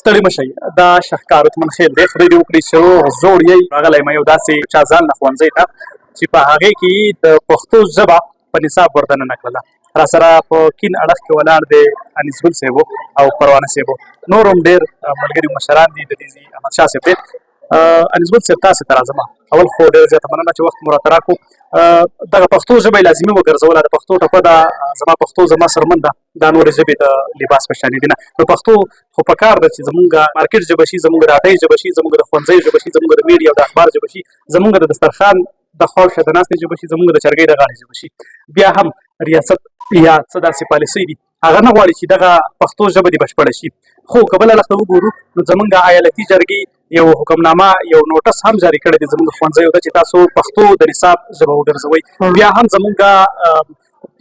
ستړي مه شئ، دا شهکار اتمن خیل دی. خدای دې وکړي چې روغ زوړ یې. راغلی یم یو داسې چا ځان نه ښوونځي ته چې په هغې کې د پښتو ژبه په نصاب ورته ننه کړله. را سره په کین اړخ کې ولاړ دی انیسګل صاحب او پروانه صاحب، نور هم ډېر ملګري مشران دي. د دې احمدشاه صاحب دی. انیسګل صاحب تاسې ته راځم. اول خو ډېره زیاته مننه چې وخت مو راته راکړو. دغه پښتو ژبه یې لازمي وګرځوله. د پښتو ټپه دا زما پښتو زما سرمن ده، دا نورې ژبې د لباس په شانې دي نه. نو پښتو خو پکار ده چې زمونږ مارکېټ ژبه شي، زمونږ د اډۍ ژبه شي، زمونږ د ښوونځیو ژبه شي، زمونږ د میډیا او د اخبار ژبه شي، زمونږ د دسترخوان د خواوشا د ناستې ژبه شي، زمونږ د چرګۍ د غاړې ژبه شي. بیا هم ریاست یا څه داسې پالیسۍ دي هغه نه غواړي چې دغه پښتو ژبه دې بشپړه شي. خو که بل اړخ ته وګورو نو زمونږ ایالتي جرګې یو حکمنامه یو نوټس هم جاري کړی دی زمونږ ښوونځیو ته چې تاسو پښتو د نصاب ژبه وګرځوئ. بیا هم زمونږ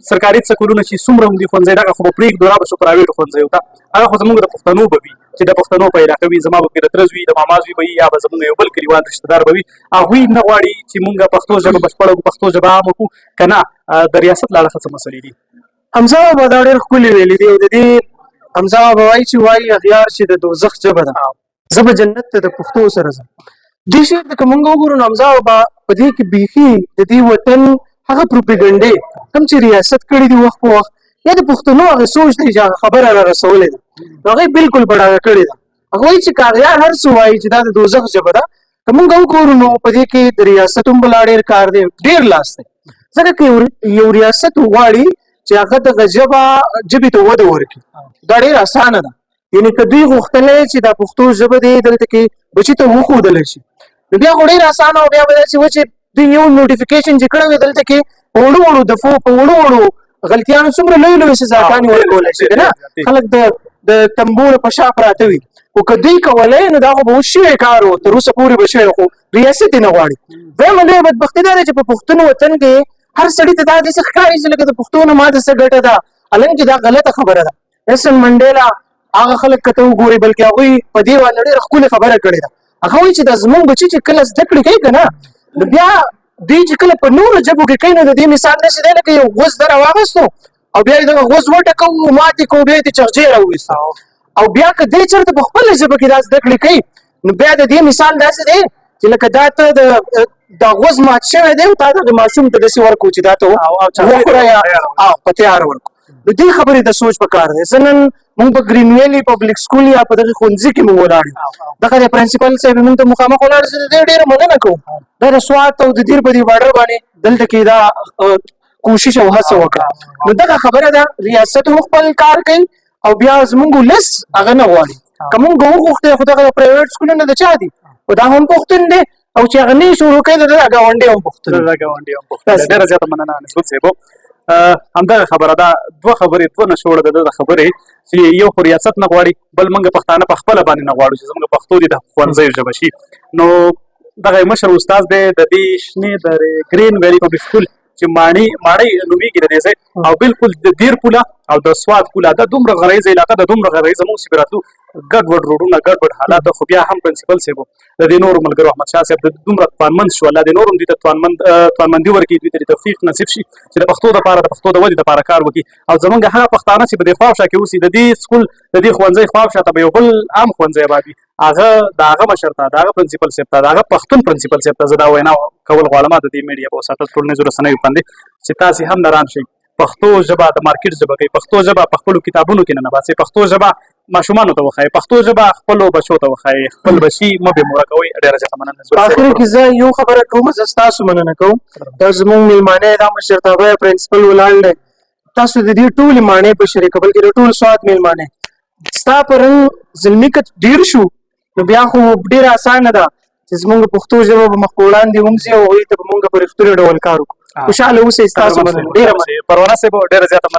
سرکاري سکولونه چې څومره هم دي ښوونځي دغه خو به پرېږدو، را به شو پرایویټو ښوونځیو ته. هغه خو زمونږ د پښتنو به وي چې د پښتنو په علاقه وي. زما به پیرترز وي، د ماما زوی به وي، یا به زمونږ یو بل کلیوال رشته دار به وي. هغوی نه غواړي چې مونږ پښتو ژبه بشپړه کړو، پښتو ژبه عامه کړو. که نه د ریاست له اړخه څه مسلې دي؟ حمزه بابا دا ډېر ښکلي ویلي دي. او د دې حمزه بابا وایي چې وایي اغیار چې د دوزخ ژبه ده، زه به جنت ته د پښتو سره ځم. دې شعر ته که موږ وګورو نو حمزه بابا په دې کې بیخي د دې وطن هغه پروپیګنډې کوم چې ریاست کړي دي وخت په وخت، یا د پښتنو هغه سوچ دی چې هغه خبره را رسولې ده، نو هغه یې بالکل بډاګه کړې ده. هغه وایي چې که اغیار هر څه وایي چې دا د دوزخ ژبه ده، که موږ وګورو نو په دې کې د ریاست هم بلا ډېر کار دی، ډېر لاس دی. ځکه که یو ریاست غواړي چې هغه دغه ژبې ته وده ورکړي، دا ډېر اسانه ده. یعنې که دوی غوښتلی چې دا پښتو ژبه دی دلته کې بچي ته وښودلی شي، نو بیا خو ډېر اسانه او بیا به داسې وه چې دوی یو نوټیفیکیشن چې کړی وي دلته کې په وړو وړو دفعو په وړو وړو غلطیانو څومره لوی لوی سزاګانې ورکولی شي که نه، خلک د تنبو په شا پراته وي. خو که دوی کولی نو دا خو به اوس شوی کار و، تر اوسه پورې به شوی، خو ریاست یې نه غواړي. دویمه لویه بدبختي دا ده چې په پښتون وطن کې هر سړي ته دا داسې ښکاري چې لکه د پښتو نه ماته څه ګټه ده، حالانکې دا غلطه خبره ده. نیلسن منډیلا هغه خلک که ته وګورې بلکې هغوی په دې باندې ډېره ښکلې خبره کړې ده. هغه وایي چې دا زموږ بچي چې کله زده کړې کوي که نه، نو بیا دوی چې کله په نورو ژبو کې کوي نو د دې مثال داسې دی لکه یو غوز ده راواغېستو او بیا یې دغه غوز وټکوو، ماتې کړو، بیا یې ترې چغجې راوویستو. او بیا که دی چېرته په خپله ژبه کې دا زده کړې کوي نو بیا د دې مثال داسې دی چې لکه دا ته دا غوز مات شوی دی او تا دغه ماشوم ته داسې ورکړو چې دا ته وخوره یا په تیاره ورکړو. نو دې خبرې د سوچ پکار دی. زه نن موږ په ګرین ویلي پبلک سکول یا په دغه ښوونځي کې موږ ولاړ یو، دغه د پرنسپل صاحب موږ ته مخامخ ولاړ، زه د دې ډېره مننه کوم. دا د سوات او د دیر په دې بارډر باندې دلته کې دا کوشش او هڅه وکړه. نو دغه خبره ده، ریاست هم خپل کار کوي او بیا زموږ ولس هغه نه غواړي. که موږ وغوښتې خو دغه د پرایویټ سکولونه د چا دي، خو دا هم پښتون دی، او چې هغه نه یې شروع کوي د ده ګاونډی هم پښتون دی. ډېره زیاته مننه انیسګل صاحب. همدغه خبره ده، دوه خبرې، دوه نشوړه د ده د خبرې چې یو خو ریاست نه غواړي، بل موږ پښتانه په خپله باندې نه غواړو چې زموږ پښتو دې د ښوونځیو ژبه شي. نو دغه مشر استاد دی د دې شنې د ګرین ویلي پبلک سکول چې ماڼۍ نومېږي د دې ځای، او بالکل د دیر پوله او د سوات پوله دا دومره غرایزه علاقه ده، دومره غرایزه موږ چې راتلو ګډوډ روډونه ګډوډ حالات. خو بیا هم پرنسپل صاحب د دې نورو ملګرو احمدشاه صاحب د دومره توانمند شو، الله دې نور هم دوی ته توانمندي ورکړي، دوی ته توفیق نصیب شي چې د پښتو دپاره د پښتو د ودې دپاره کار وکړي. او زمونږ هغه پښتانه چې په دې خواوشا کې اوسي، د دې سکول د دې ښوونځي خواوشا ته به یو بل عام ښوونځی اباد وي، هغه د هغه مشر ته، د هغه پرنسپل صاحب ته، د هغه پښتون پرنسپل صاحب ته زه دا وینا کول غواړم د دې میډیا په وساطت ټولنیزو رسنیو باندې چې تاسې هم نران شئ، پښتو ژبه د مارکیټ ژبه کوي، پښتو ژبه په خپلو کتابونو کې نه باسئ، پښتو ژبه ماشومانو ته وښایئ، پښتو ژبه خپلو بچو ته وښایئ، خپل بچي مه بې موره کوئ. ډېره زیاته مننه. په اخر کې زه یو خبره کوم، زه ستاسو مننه کوم. دا زموږ میلمانه دا مشرتابه پرنسپل ولاړ دی، تاسو د دې ټولې ماڼۍ په شریکه بلکې د ټول سوات میلمانه ستا په رنګ زلمي که ډېر شو نو بیا خو ډېره اسانه ده چې زموږ پښتو ژبه به مخ په وړاندې ومځي او هغوی ته به موږ په رښتوني ډول کار وکړو. خوشحاله اوسئ. ستاسو مننه. ډېره مننه. پروانه صاحب ډېره زیاته مننه.